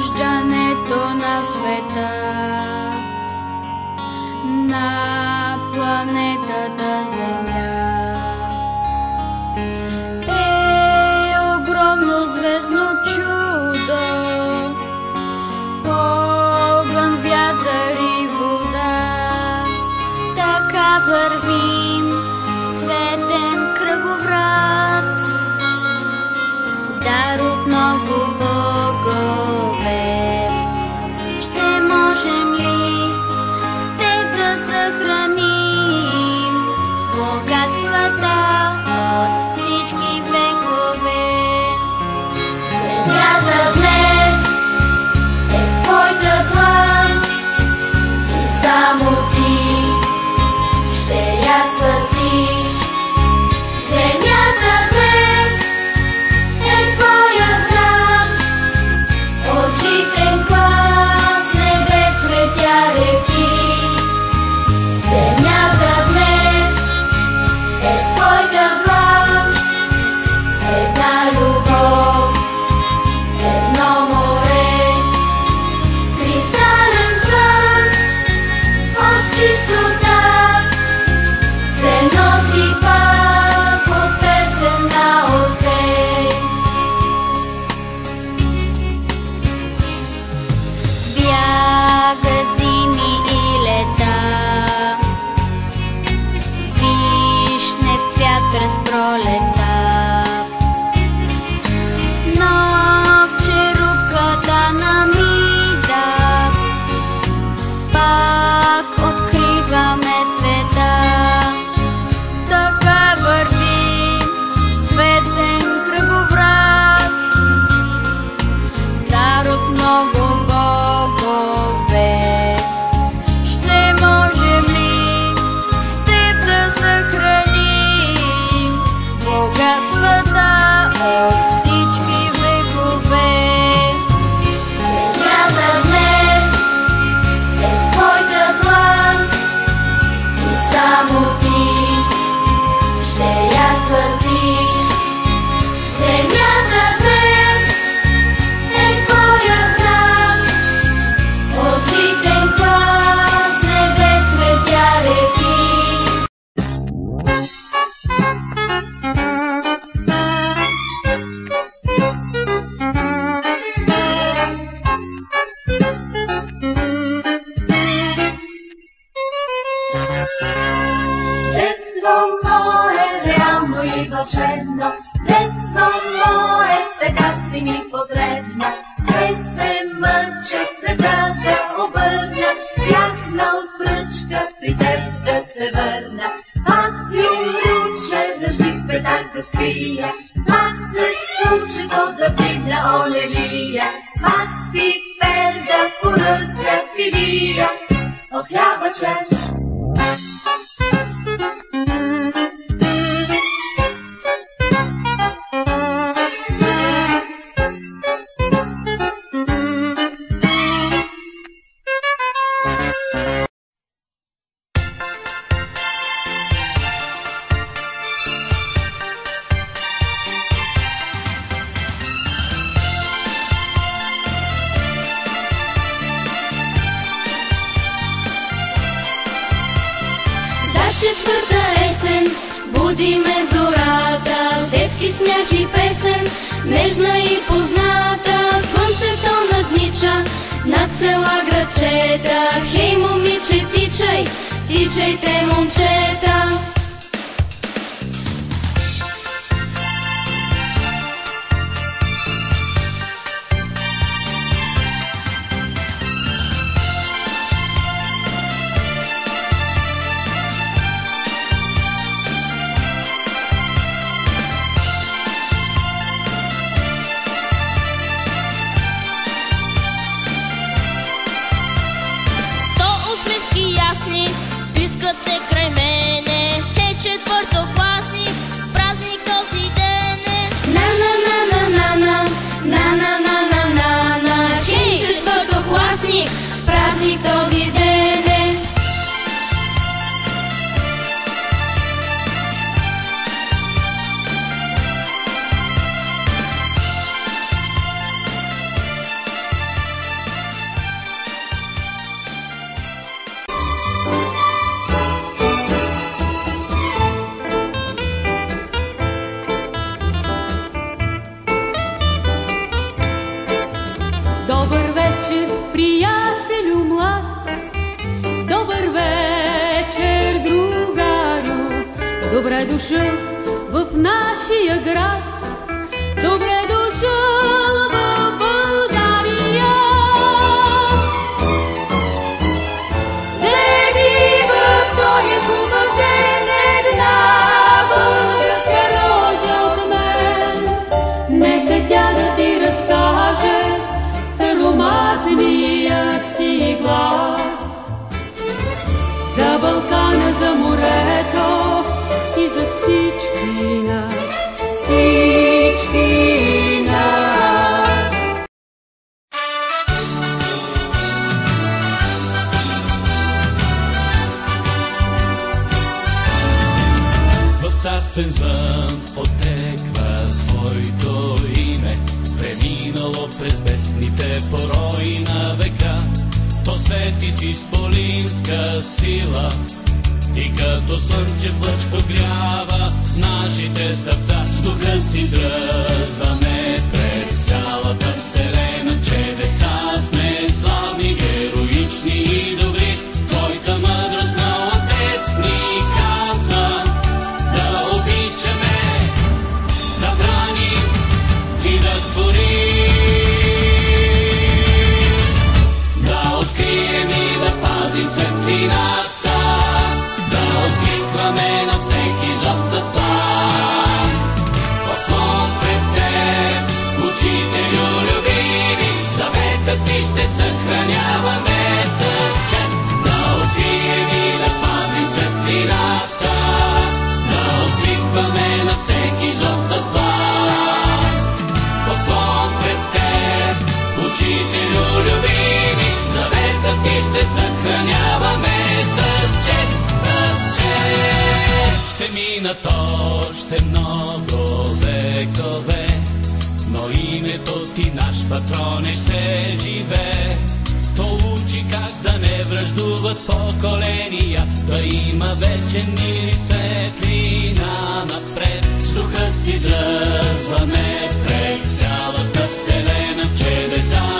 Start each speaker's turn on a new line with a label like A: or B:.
A: раждането на света, на планетата Земя. Е огромно звездно чудо, огън, вятър и вода.
B: Така вървим в цветен кръговрат, дар от много богове. Ще можем ли с теб да съхраним богатствата от всички векове?
A: Земята днес е в твоята длан и само ти ще я спасиш. Земята днес е твоя храм, от житен клас, небе, цветя, реки. Земята днес е в твоята длан, една любов, едно море, кристален звън от чистота се носи пак от песен на Орфей.
B: Бягат зими и лета, вишнев цвят през пролета. Но в черупката на Мида пак откриваме света.
A: Така вървим в цветен кръговрат, дар от много богове. Ще можем ли с теб да съхраним богатствата от всички векове? Земята днес е в твоята длан и само ти ще я спасиш. Земята днес е твоя храм, от житен клас, небе, цветя, реки.
C: Детство мое, реално и вълшебно, детство мое, така си ми потребно. Все се мъча света да обърна, бях на отпръчка при теб да се върна. Пак ви умруче, дъжди в петак да спия, пак се стучи да вдигна олелия, пак с пипер да поръся филия от хлябаче.
A: Четвърта есен буди ме зората, с детски смях и песен, нежна и позната. Слънцето наднича над села градчета. Хей, момиче, тичай, тичайте, момчета.
D: Усмивки ясни, искат се край мене. Добре дошъл в нашия град, добре дошъл в България. Вземи в този хубав ден една българска роза от мен. Нека тя да ти разкаже с ароматния си глас за Балкана, за морето и за всички нас, всички нас.
E: В царствен звън отеква твоето име, преминало през бездните порои на века. То свети с изполинска сила и като слънчев лъч погрява нашите сърца. С духа си дръзваме пред цялата вселена, че деца сме славни, героични и добри. Твоята мъдрост на Отец ни казва да обичаме, да браним и да творим, да открием и да пазим светлината, да откликваме на всеки зов с план. Поклон пред теб, учителю любими, заветът ти ще съхраняваме с чест. Да открием и да пазим светлината, да откликваме на всеки зов с план. Поклон пред теб, учителю любими, заветът ти ще съхраняваме с чест, с чест. Ще минат още много векове, но името ти, наш патроне, ще живее. То учи как да не враждуват поколения, да има вечен мир и светлина напред. С духа си дръзваме пред цялата вселена, че деца